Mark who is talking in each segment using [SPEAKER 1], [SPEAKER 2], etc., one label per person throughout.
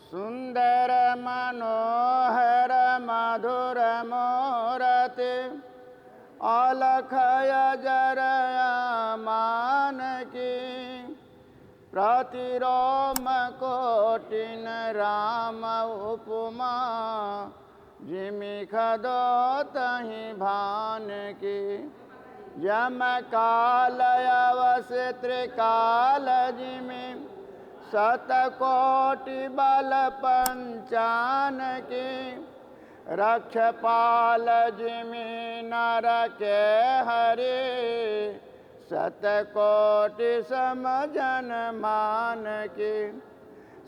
[SPEAKER 1] सुंदर मनोहर मधुर मूरति अलखय जरया मान की प्रतिरोम कोटिन राम उपमा जिमि खदो तहि भान की यम काल अवश्य त्रिकाल जिमि शतकोटि बल पंचान की रक्षपाल जिमि नर के हरे शतकोटि समजन मान की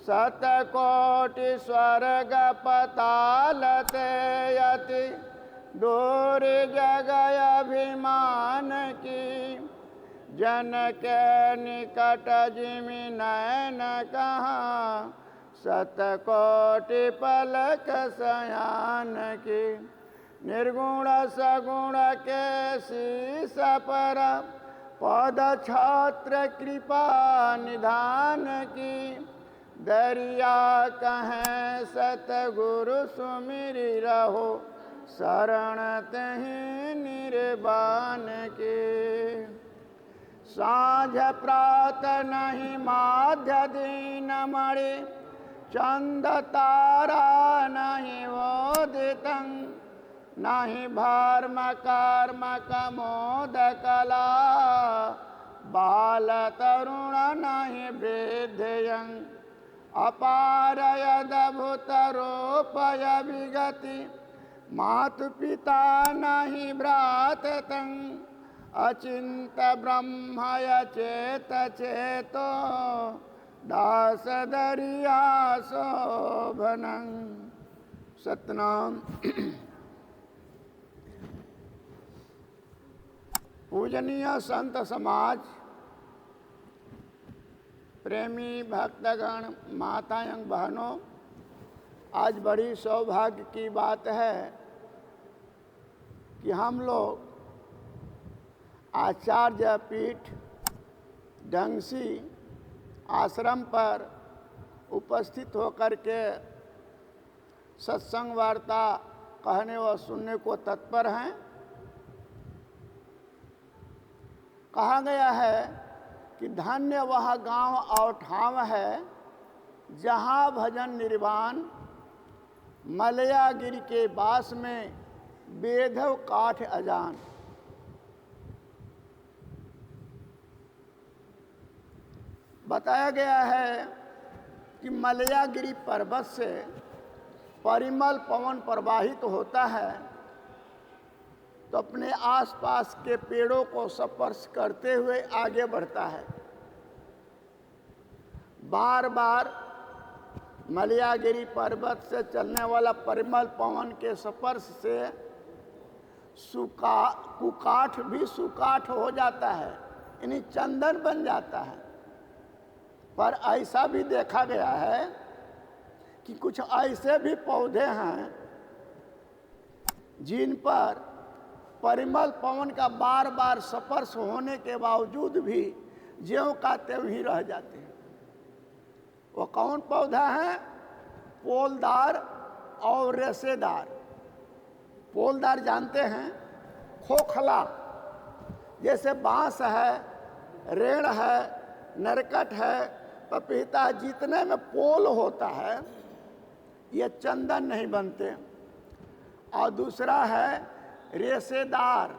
[SPEAKER 1] शतकोटि स्वर्ग पताल ते यति दूर जगय अभिमान की जन के निकट जिमि नयन कहाँ शतकोटि पलक शयान की निर्गुण सगुण के शीस पर पद छात्र कृपा निधान की दरिया कहें सतगुरु सुमिरि रहो शरण तहि निर्वाण के साँझ प्रात नहीं माध्य दीन मणि चंद तारा नहीं वोदितं नहीं भार्म कर्म कमोद कला बाल तरुण नहीं वृद्धयं अपार यदभुत रूपय विगति मातु पिता नहीं भ्राततं अचिंत ब्रह्मय चेत चेतो दास दरिया शोभनं सतनाम। पूजनीय संत समाज, प्रेमी भक्तगण, माता एवं बहनों, आज बड़ी सौभाग्य की बात है कि हम लोग आचार्य पीठ ढंगसी आश्रम पर उपस्थित होकर के सत्संग वार्ता कहने व सुनने को तत्पर हैं। कहा गया है कि धन्य वह गांव और ठाव है जहां भजन निर्वाण मलयागिरी के बास में बेधव काठ अजान। बताया गया है कि मलयागिरी पर्वत से परिमल पवन प्रवाहित होता है तो अपने आसपास के पेड़ों को स्पर्श करते हुए आगे बढ़ता है। बार बार मलयागिरी पर्वत से चलने वाला परिमल पवन के स्पर्श से कुकाठ भी सुकाठ हो जाता है, यानी चंदन बन जाता है। पर ऐसा भी देखा गया है कि कुछ ऐसे भी पौधे हैं जिन पर परिमल पवन का बार बार स्पर्श होने के बावजूद भी ज्यों का त्यों ही रह जाते हैं। वो कौन पौधा है? पोलदार और रेशेदार। पोलदार जानते हैं, खोखला, जैसे बांस है, रेड़ है, नरकट है, पपीता, जितने में पोल होता है ये चंदन नहीं बनते। और दूसरा है रेशेदार,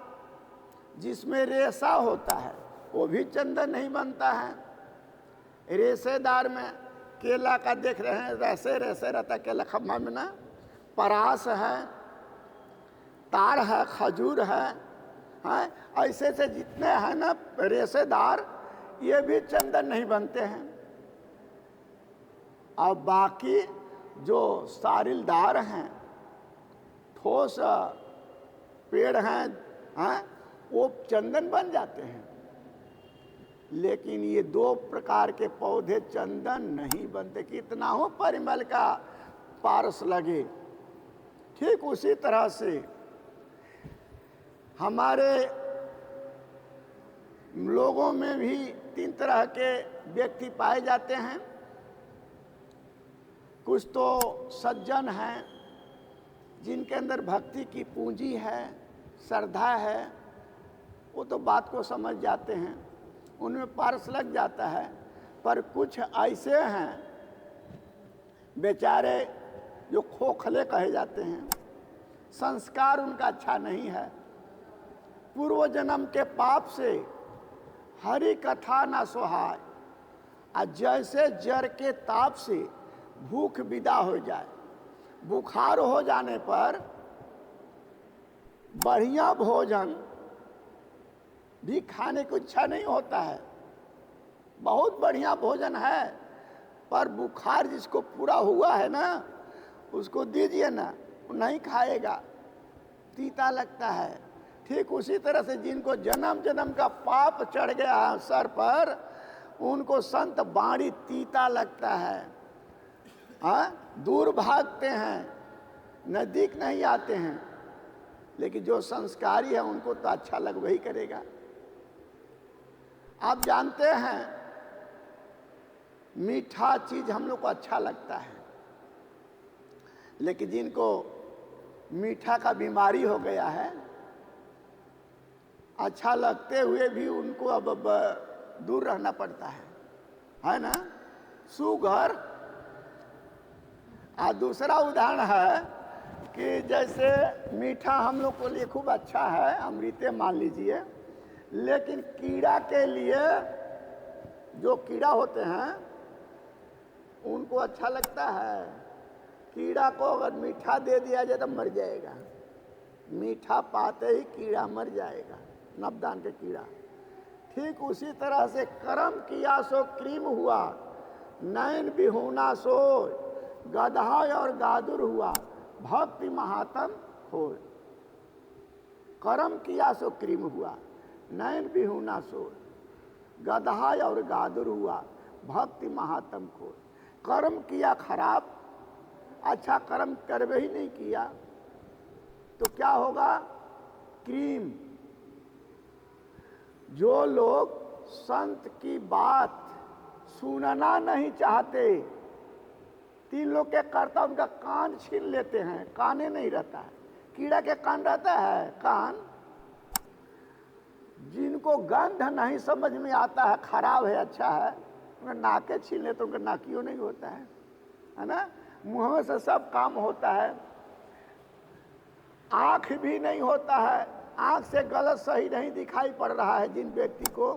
[SPEAKER 1] जिसमें रेशा होता है, वो भी चंदन नहीं बनता है। रेशेदार में केला का देख रहे हैं, रेशे रेशे रहता है केला खम्भा में ना, परास है, तार है, खजूर है, ऐसे से जितने हैं ना रेशेदार, ये भी चंदन नहीं बनते हैं। और बाकी जो सारिलदार हैं, ठोस पेड़ हैं, वो चंदन बन जाते हैं। लेकिन ये दो प्रकार के पौधे चंदन नहीं बनते। कितना हो परिमल का पारस लगे। ठीक उसी तरह से हमारे लोगों में भी तीन तरह के व्यक्ति पाए जाते हैं। कुछ तो सज्जन हैं जिनके अंदर भक्ति की पूंजी है, श्रद्धा है, वो तो बात को समझ जाते हैं, उनमें पारस लग जाता है। पर कुछ ऐसे हैं बेचारे जो खोखले कहे जाते हैं, संस्कार उनका अच्छा नहीं है, पूर्व जन्म के पाप से हरि कथा ना सोहाय, और जैसे जर के ताप से भूख विदा हो जाए, बुखार हो जाने पर बढ़िया भोजन भी खाने को इच्छा नहीं होता है। बहुत बढ़िया भोजन है, पर बुखार जिसको पूरा हुआ है ना, उसको दीजिए ना, वो नहीं खाएगा, तीता लगता है। ठीक उसी तरह से जिनको जन्म जन्म का पाप चढ़ गया है सर पर, उनको संत बाणी तीता लगता है, दूर भागते हैं, नजदीक नहीं आते हैं। लेकिन जो संस्कारी है उनको तो अच्छा लग वही करेगा। आप जानते हैं मीठा चीज हम लोग को अच्छा लगता है, लेकिन जिनको मीठा का बीमारी हो गया है, अच्छा लगते हुए भी उनको अब दूर रहना पड़ता है ना। सुगर। दूसरा उदाहरण है कि जैसे मीठा हम लोग को लिए खूब अच्छा है, अमृते मान लीजिए, लेकिन कीड़ा के लिए जो कीड़ा होते हैं उनको अच्छा लगता है। कीड़ा को अगर मीठा दे दिया जाए तो मर जाएगा, मीठा पाते ही कीड़ा मर जाएगा, नवदान के कीड़ा। ठीक उसी तरह से कर्म किया सो क्रीम हुआ, नयन बिहुना सो, गधा और गादुर हुआ, भक्ति महात्म खोल। कर्म किया सो क्रीम हुआ, नयन बिहुना सो, गधा और गादुर हुआ, भक्ति महात्म खोल। कर्म किया खराब, अच्छा कर्म करवे ही नहीं किया तो क्या होगा? क्रीम। जो लोग संत की बात सुनना नहीं चाहते, तीन लोग क्या करता, उनका कान छीन लेते हैं, काने नहीं रहता है। कीड़ा के कान रहता है, कान। जिनको गंध नहीं समझ में आता है, खराब है अच्छा है, उनका नाके छीन ले तो उनका नाकियों नहीं होता है ना। मुंह से सब काम होता है, आंख भी नहीं होता है, आंख से गलत सही नहीं दिखाई पड़ रहा है जिन व्यक्ति को,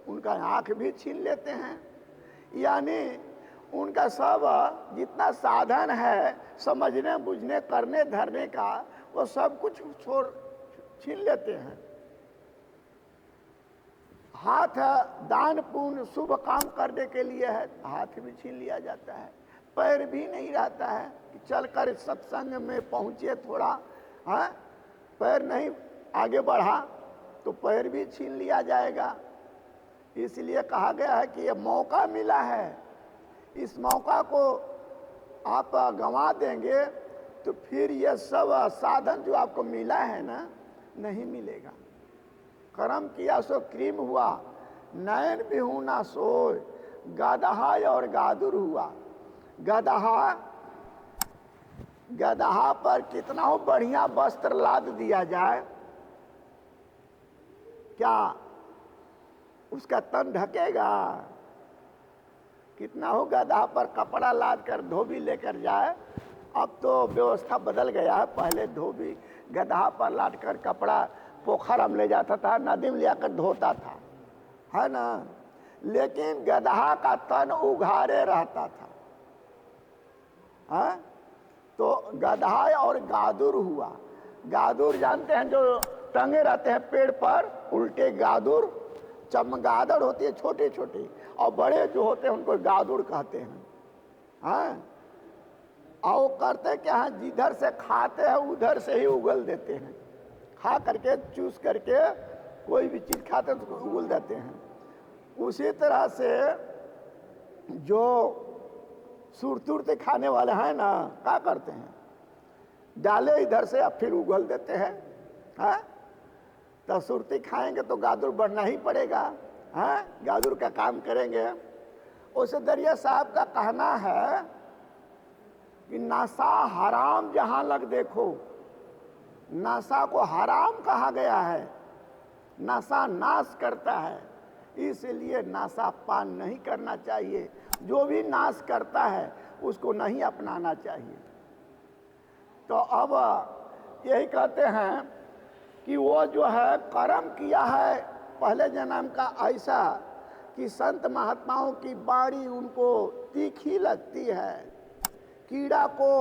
[SPEAKER 1] उनका आंख भी छीन लेते हैं। यानी उनका सब जितना साधन है समझने बुझने करने धरने का, वो सब कुछ छोड़ छीन लेते हैं। हाथ दान पुण्य शुभ काम करने के लिए है, हाथ भी छीन लिया जाता है। पैर भी नहीं रहता है कि चलकर सत्संग में पहुंचे थोड़ा, पैर नहीं आगे बढ़ा तो पैर भी छीन लिया जाएगा। इसलिए कहा गया है कि ये मौका मिला है, इस मौका को आप गंवा देंगे तो फिर ये सब साधन जो आपको मिला है ना, नहीं मिलेगा। कर्म किया सो क्रीम हुआ, नयन बिहुना सोय, गदहा और गादुर हुआ। गदहा पर कितना हो बढ़िया वस्त्र लाद दिया जाए, क्या उसका तन ढकेगा? कितना हो गदहा पर कपड़ा लाद कर धोबी लेकर जाए। अब तो व्यवस्था बदल गया है, पहले धोबी गदहा पर लाद कर कपड़ा पोखर में ले जाता था, नदी में ले आकर धोता था, है ना। लेकिन गदहा का तन उघारे रहता था, है? तो गदहा और गादुर हुआ। गादुर जानते हैं, जो टंगे रहते हैं पेड़ पर, उल्टे गादुर। चमगादड़ होती है छोटे छोटे, और बड़े जो होते हैं उनको गादुर कहते हैं, हाँ। और वो करते क्या है, जिधर से खाते हैं उधर से ही उगल देते हैं, खा करके चूस करके कोई भी चीज खाते हैं तो उगल देते हैं। उसी तरह से जो सुरतुरते खाने वाले हैं ना, क्या करते हैं, डाले इधर से अब फिर उगल देते हैं, हाँ। तो सुरती खाएंगे तो गादुर बढ़ना ही पड़ेगा, हाँ, गादुर का काम करेंगे। उसे दरिया साहब का कहना है नशा हराम जहां लग देखो, नशा को हराम कहा गया है। नशा नाश करता है, इसलिए नशा पान नहीं करना चाहिए। जो भी नाश करता है उसको नहीं अपनाना चाहिए। तो अब यही कहते हैं कि वो जो है कर्म किया है पहले जन्म का ऐसा कि संत महात्माओं की वाणी उनको तीखी लगती है। कीड़ा को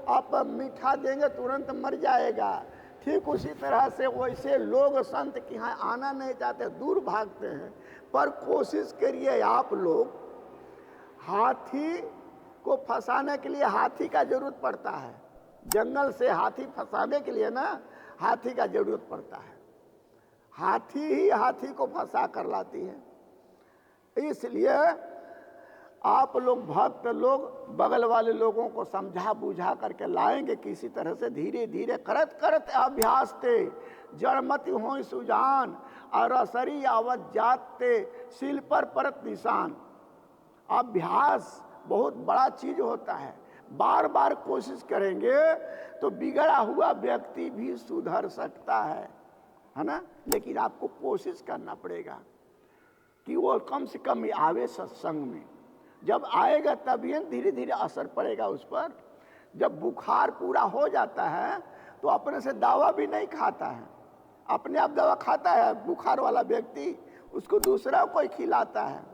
[SPEAKER 1] आप मीठा देंगे तुरंत मर जाएगा, ठीक उसी तरह से वैसे लोग संत के यहाँ आना नहीं चाहते, दूर भागते हैं। पर कोशिश करिए आप लोग, हाथी को फंसाने के लिए हाथी का जरूरत पड़ता है। जंगल से हाथी फंसाने के लिए ना हाथी का जरूरत पड़ता है। हाथी ही हाथी को फंसा कर लाती है। इसलिए आप लोग भक्त लोग बगल वाले लोगों को समझा बुझा करके लाएंगे किसी तरह से, धीरे धीरे करत करत अभ्यास ते जड़मति हो सुजान और असरी आवत जाते सिल पर परत निशान। अभ्यास बहुत बड़ा चीज होता है। बार बार कोशिश करेंगे तो बिगड़ा हुआ व्यक्ति भी सुधर सकता है ना। लेकिन आपको कोशिश करना पड़ेगा कि वो कम से कम आवे सत्संग में। जब आएगा तभी धीरे धीरे असर पड़ेगा उस पर। जब बुखार पूरा हो जाता है तो अपने से दवा भी नहीं खाता है, अपने आप दवा खाता है बुखार वाला व्यक्ति, उसको दूसरा कोई खिलाता है।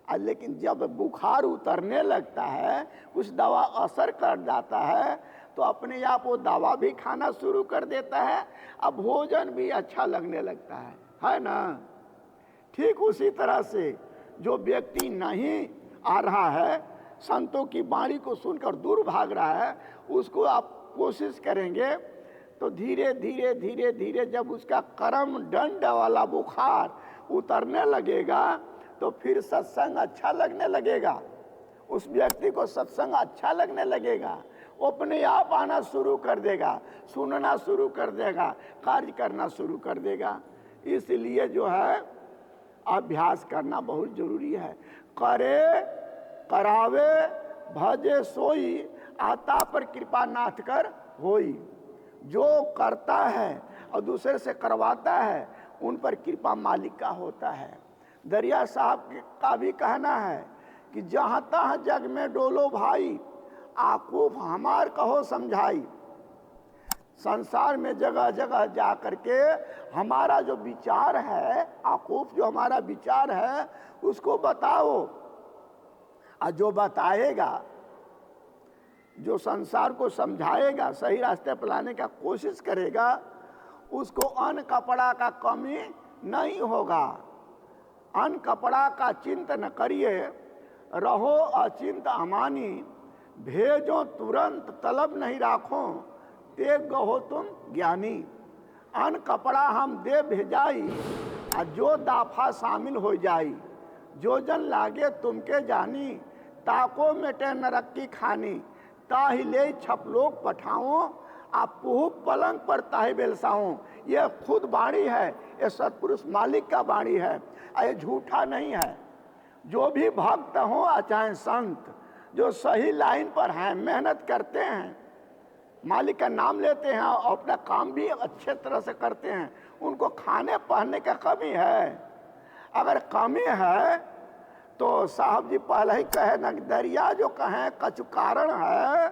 [SPEAKER 1] लेकिन जब बुखार उतरने लगता है, कुछ दवा असर कर जाता है, तो अपने आप वो दवा भी खाना शुरू कर देता है, अब भोजन भी अच्छा लगने लगता है ना। ठीक उसी तरह से जो व्यक्ति नहीं आ रहा है, संतों की वाणी को सुनकर दूर भाग रहा है, उसको आप कोशिश करेंगे तो धीरे धीरे धीरे धीरे जब उसका कर्म दंड वाला बुखार उतरने लगेगा तो फिर सत्संग अच्छा लगने लगेगा। उस व्यक्ति को सत्संग अच्छा लगने लगेगा, वो अपने आप आना शुरू कर देगा, सुनना शुरू कर देगा, कार्य करना शुरू कर देगा। इसलिए जो है अभ्यास करना बहुत जरूरी है। करे करावे भजे सोई, आता पर कृपा नाथ कर होई। जो करता है और दूसरे से करवाता है उन पर कृपा मालिक का होता है। दरिया साहब का भी कहना है कि जहाँ तहाँ जग में डोलो भाई, आकूफ हमार कहो समझाई। संसार में जगह जगह जा करके हमारा जो विचार है, आकूफ जो हमारा विचार है उसको बताओ। और जो बताएगा, जो संसार को समझाएगा, सही रास्ते पर लाने का कोशिश करेगा, उसको अन्न कपड़ा का कमी नहीं होगा। अन्न कपड़ा का चिंता न करिए, रहो अचिंत अमानी। भेजो तुरंत तलब नहीं राखो, ते गहो तुम ज्ञानी। अन्न कपड़ा हम दे भेजाई, और जो दाफा शामिल हो जाई। जो जन लागे तुमके जानी, ताको मेटे नरक की खानी। ताहि ले छपलोक पठाओ, आप पुह पलंग पर ताहि बेलसाओ। ये खुद वाणी है, ये सतपुरुष मालिक का वाणी है, ये झूठा नहीं है। जो भी भक्त हो चाहे संत, जो सही लाइन पर हैं, मेहनत करते हैं, मालिक का नाम लेते हैं और अपना काम भी अच्छे तरह से करते हैं, उनको खाने पहनने का कमी है। अगर कमी है तो साहब जी पहले ही कहे न, दरिया जो कहें कछु कारण है,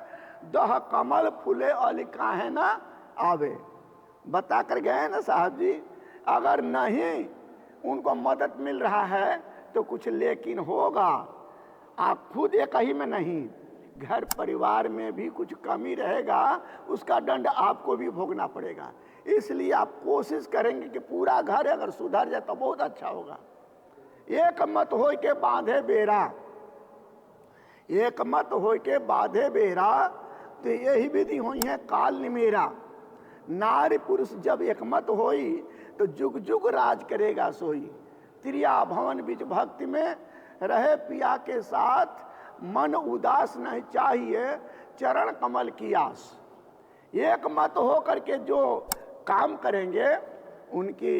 [SPEAKER 1] दह कमल फूले अली काहे ना आवे। बता कर गए ना साहब जी। अगर नहीं उनको मदद मिल रहा है तो कुछ लेकिन होगा। आप खुद एक ही में नहीं, घर परिवार में भी कुछ कमी रहेगा, उसका दंड आपको भी भोगना पड़ेगा। इसलिए आप कोशिश करेंगे कि पूरा घर अगर सुधर जाए तो बहुत अच्छा होगा। एक मत हो के बांधे बेरा, एक मत हो के बांधे बेरा, तो यही विधि हुई है काल निमेरा। नारी पुरुष जब एक मत होई तो जुग जुग राज करेगा सोई। त्रिया भवन बीच भक्ति में रहे पिया के साथ, मन उदास नहीं चाहिए चरण कमल की आस। एक मत हो करके जो काम करेंगे उनकी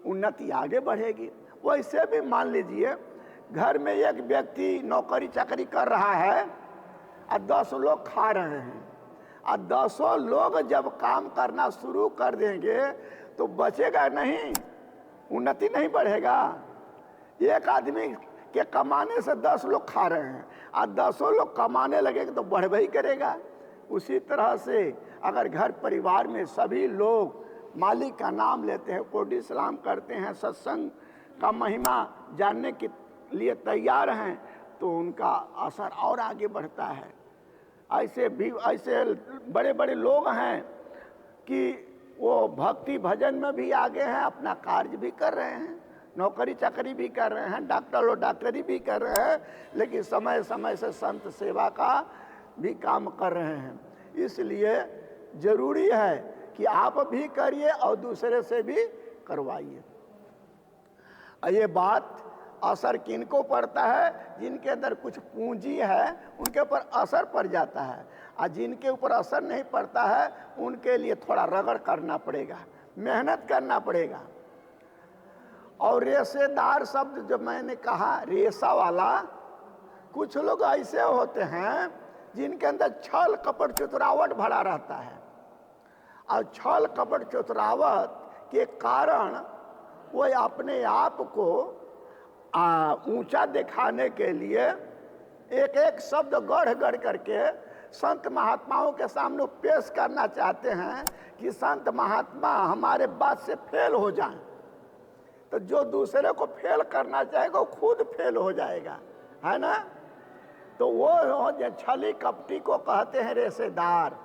[SPEAKER 1] उन्नति आगे बढ़ेगी। वैसे भी मान लीजिए घर में एक व्यक्ति नौकरी चाकरी कर रहा है और 10 लोग खा रहे हैं, और 10 लोग जब काम करना शुरू कर देंगे तो बचेगा नहीं, उन्नति नहीं बढ़ेगा। एक आदमी के कमाने से 10 लोग खा रहे हैं और 10 लोग कमाने लगेंगे तो बढ़ ही करेगा। उसी तरह से अगर घर परिवार में सभी लोग मालिक का नाम लेते हैं, कोडी सलाम करते हैं, सत्संग का महिमा जानने के लिए तैयार हैं, तो उनका असर और आगे बढ़ता है। ऐसे बड़े बड़े लोग हैं कि वो भक्ति भजन में भी आगे हैं, अपना कार्य भी कर रहे हैं, नौकरी चाकरी भी कर रहे हैं, डॉक्टरी भी कर रहे हैं, लेकिन समय समय से संत सेवा का भी काम कर रहे हैं। इसलिए जरूरी है कि आप भी करिए और दूसरे से भी करवाइए। ये बात असर किनको पड़ता है? जिनके अंदर कुछ पूंजी है उनके ऊपर असर पड़ जाता है, और जिनके ऊपर असर नहीं पड़ता है उनके लिए थोड़ा रगड़ करना पड़ेगा, मेहनत करना पड़ेगा। और रेशेदार शब्द जब मैंने कहा, रेशा वाला, कुछ लोग ऐसे होते हैं जिनके अंदर छल कपट चतुरावट भरा रहता है, और छल कपट चतुरावट के कारण वो अपने आप को ऊंचा दिखाने के लिए एक एक शब्द गढ़ गढ़ करके संत महात्माओं के सामने पेश करना चाहते हैं कि संत महात्मा हमारे बात से फेल हो जाएं। तो जो दूसरे को फेल करना चाहेगा वो खुद फेल हो जाएगा, है ना। तो वो छली कपटी को कहते हैं रेशेदार।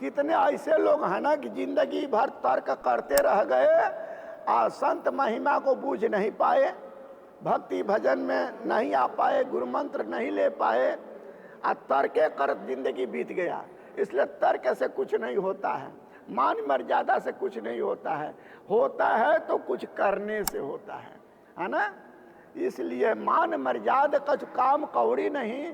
[SPEAKER 1] कितने ऐसे लोग हैं ना कि जिंदगी भर तर्क करते रह गए और संत महिमा को बूझ नहीं पाए, भक्ति भजन में नहीं आ पाए, गुरु मंत्र नहीं ले पाए, और तर्के कर जिंदगी बीत गया। इसलिए तर्क से कुछ नहीं होता है, मान मर्यादा से कुछ नहीं होता है तो कुछ करने से होता है ना। इसलिए मान मर्यादा कछ काम कौड़ी नहीं,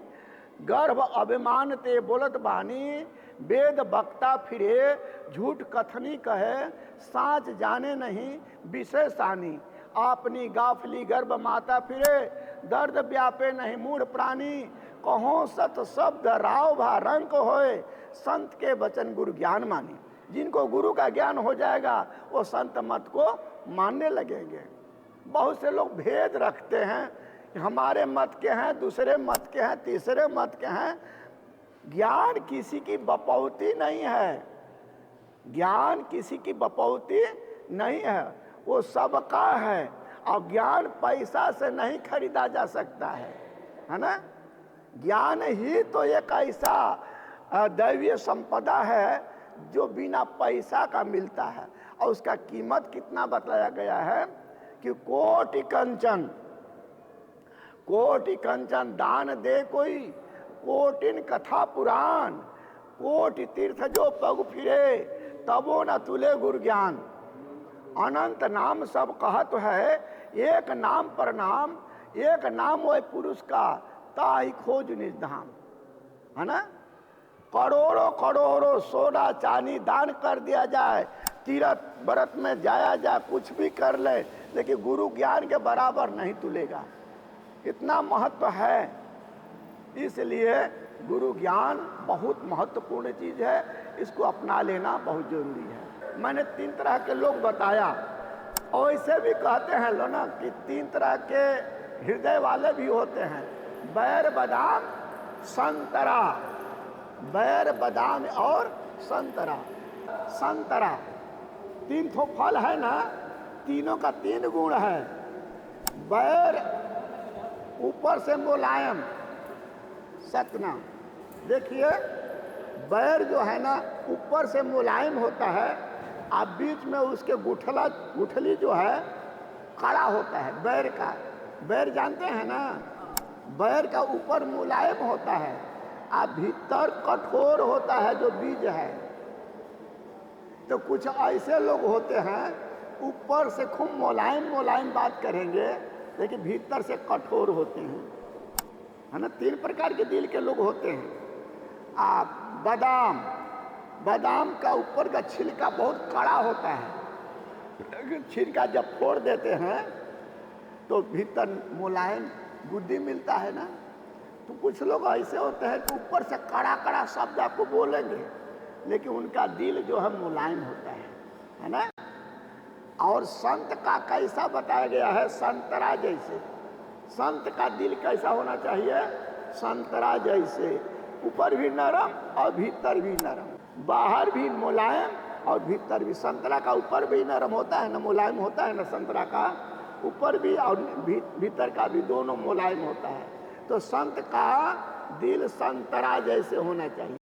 [SPEAKER 1] गर्भ अभिमान ते बोलत बानी, वेद बक्ता फिरे झूठ कथनी कहे, साँच जाने नहीं विषय सानी, अपनी गाफली गर्भ माता फिरे, दर्द व्यापे नहीं मूढ़ प्राणी, कहो सत शब्द राव भा रंक होए, संत के वचन गुरु ज्ञान मानी। जिनको गुरु का ज्ञान हो जाएगा वो संत मत को मानने लगेंगे। बहुत से लोग भेद रखते हैं, हमारे मत के हैं, दूसरे मत के हैं, तीसरे मत के हैं। ज्ञान किसी की बपौती नहीं है, ज्ञान किसी की बपौती नहीं है, वो सबका है। और ज्ञान पैसा से नहीं खरीदा जा सकता है ना। ज्ञान ही तो एक ऐसा दैवीय संपदा है जो बिना पैसा का मिलता है, और उसका कीमत कितना बताया गया है कि कोटि कंचन दान दे कोई, कोटिन कथा पुराण, कोटि तीर्थ जो पग फिरे, तबो न तुले गुरु ज्ञान। अनंत नाम सब कहत है, एक नाम पर नाम, एक नाम वह पुरुष का, ताई खोज निज धाम, है ना। करोड़ों करोड़ों सोना चांदी दान कर दिया जाए, तीर्थ व्रत में जाया जाए, कुछ भी कर ले, लेकिन गुरु ज्ञान के बराबर नहीं तुलेगा। इतना महत्व है। इसलिए गुरु ज्ञान बहुत महत्वपूर्ण चीज है, इसको अपना लेना बहुत जरूरी है। मैंने 3 तरह के लोग बताया, और ऐसे भी कहते हैं लो ना कि 3 तरह के हृदय वाले भी होते हैं, बैर बादाम संतरा, बैर बादाम और संतरा। संतरा 3 ठो फल है ना, तीनों का 3 गुण है। बैर ऊपर से मुलायम, सतना, देखिए बैर जो है ना ऊपर से मुलायम होता है, आप बीच में उसके गुठली जो है कड़ा होता है। बैर का, बैर जानते हैं ना, बैर का ऊपर मुलायम होता है, आप भीतर कठोर होता है जो बीज है। तो कुछ ऐसे लोग होते हैं ऊपर से खूब मुलायम बात करेंगे, लेकिन भीतर से कठोर होते हैं, है ना। 3 प्रकार के दिल के लोग होते हैं। आप बादाम का ऊपर का छिलका बहुत कड़ा होता है, छिलका जब फोड़ देते हैं तो भीतर मुलायम गुद्दी मिलता है ना। तो कुछ लोग ऐसे होते हैं कि ऊपर से कड़ा कड़ा शब्द आपको बोलेंगे, लेकिन उनका दिल जो है मुलायम होता है ना। और संत का कैसा बताया गया है, संतरा जैसे। संत का दिल कैसा होना चाहिए, संतरा जैसे, ऊपर भी नरम और भीतर भी नरम, बाहर भी मुलायम और भीतर भी। संतरा का ऊपर भी नरम होता है ना, मुलायम होता है ना, संतरा का ऊपर भी और भीतर का भी दोनों मुलायम होता है। तो संत का दिल संतरा जैसे होना चाहिए।